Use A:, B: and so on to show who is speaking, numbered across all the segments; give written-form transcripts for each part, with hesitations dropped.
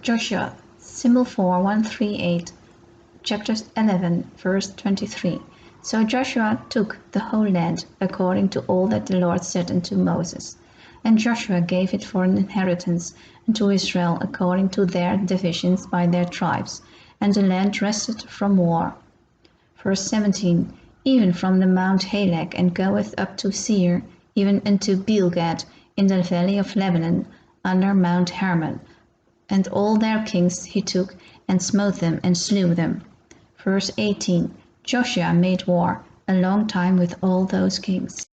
A: Joshua, symbol 4138, chapter 11, verse 23. So Joshua took the whole land, according to all that the Lord said unto Moses. And Joshua gave it for an inheritance unto Israel according to their divisions by their tribes, and the land rested from war. Verse 17. Even from the Mount Halak, and goeth up to Seir, even unto Beelgad, in the valley of Lebanon, under Mount Hermon. And all their kings he took, and smote them, and slew them. Verse 18. Joshua made war a long time with all those kings.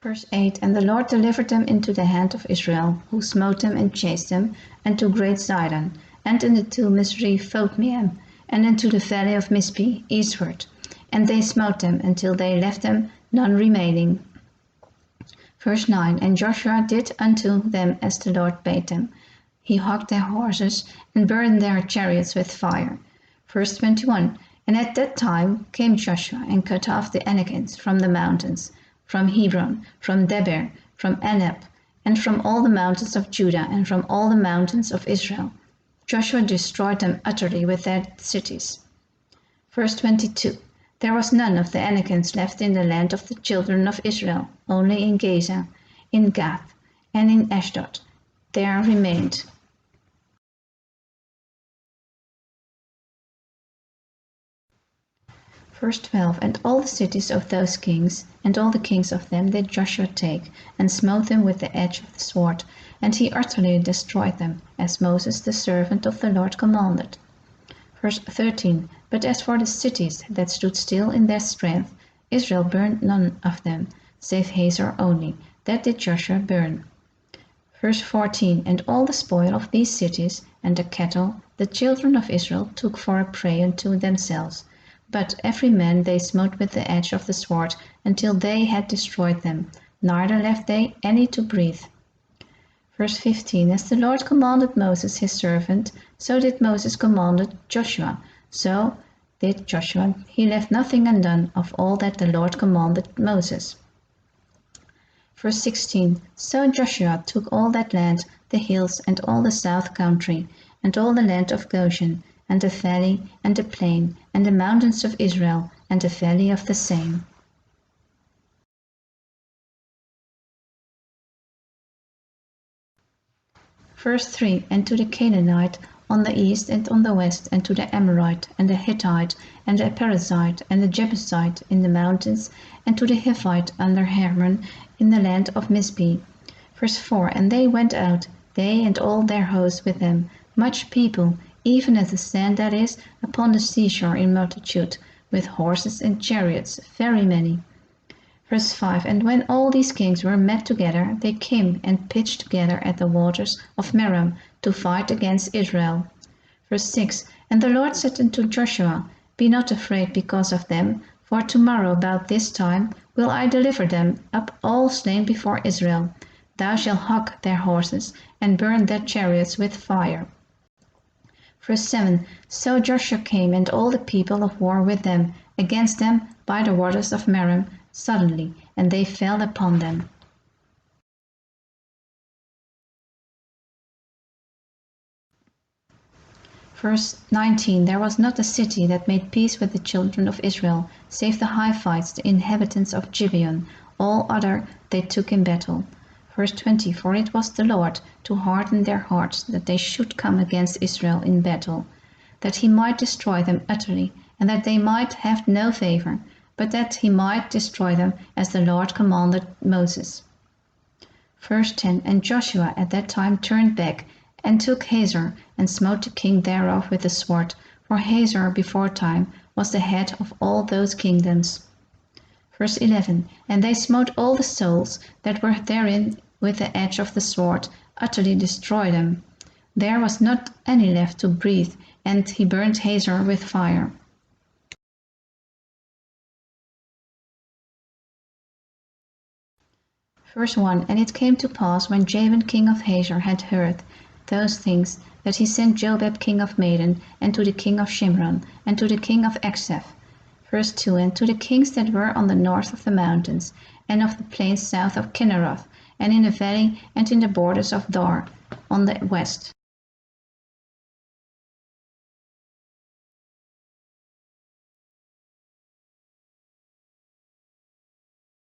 A: Verse 8. And the Lord delivered them into the hand of Israel, who smote them and chased them, unto great Zidon, and into Misrephothmaim, and into the valley of Mizpeh eastward. And they smote them until they left them none remaining. Verse 9. And Joshua did unto them as the Lord bade them. He houged their horses, and burned their chariots with fire. Verse 21. And at that time came Joshua, and cut off the Anakims from the mountains, from Hebron, from Debir, from Anab, and from all the mountains of Judah, and from all the mountains of Israel. Joshua destroyed them utterly with their cities. Verse 22. There was none of the Anakims left in the land of the children of Israel, only in Gaza, in Gath, and in Ashdod there remained. Verse 12. And all the cities of those kings, and all the kings of them did Joshua take, and smote them with the edge of the sword, and he utterly destroyed them, as Moses the servant of the Lord commanded. Verse 13. But as for the cities that stood still in their strength, Israel burned none of them, save Hazor only, that did Joshua burn. Verse 14. And all the spoil of these cities, and the cattle, the children of Israel took for a prey unto themselves. But every man they smote with the edge of the sword, until they had destroyed them, neither left they any to breathe. Verse 15. As the Lord commanded Moses his servant, so did Moses commanded Joshua. So did Joshua. He left nothing undone of all that the Lord commanded Moses. Verse 16. So Joshua took all that land, the hills, and all the south country, and all the land of Goshen, and the valley, and the plain, and the mountains of Israel, and the valley of the same. Verse 3. And to the Canaanite on the east and on the west, and to the Amorite, and the Hittite, and the Perizzite, and the Jebusite in the mountains, and to the Hivite under Hermon in the land of Mizpeh. Verse 4. And they went out, they and all their hosts with them, much people, even as the sand that is upon the seashore in multitude, with horses and chariots, very many. Verse 5. And when all these kings were met together, they came and pitched together at the waters of Merom to fight against Israel. Verse 6. And the Lord said unto Joshua, Be not afraid because of them, for tomorrow about this time will I deliver them up all slain before Israel. Thou shalt hug their horses, and burn their chariots with fire. Verse 7. So Joshua came, and all the people of war with them, against them by the waters of Merom, suddenly, and they fell upon them. Verse 19. There was not a city that made peace with the children of Israel, save the Hivites, the inhabitants of Gibeon. All other they took in battle. Verse 20. For it was the Lord to harden their hearts, that they should come against Israel in battle, that he might destroy them utterly, and that they might have no favor, but that he might destroy them as the Lord commanded Moses. Verse 10. And Joshua at that time turned back, and took Hazor, and smote the king thereof with the sword, for Hazor beforetime was the head of all those kingdoms. Verse 11. And they smote all the souls that were therein with the edge of the sword, utterly destroyed them. There was not any left to breathe, and he burnt Hazor with fire. Verse 1. And it came to pass, when Jabin king of Hazor had heard those things, that he sent Jobab king of Madon, and to the king of Shimron, and to the king of Exaph. Verse 2. And to the kings that were on the north of the mountains, and of the plains south of Kinneroth, and in the valley and in the borders of Dor on the west.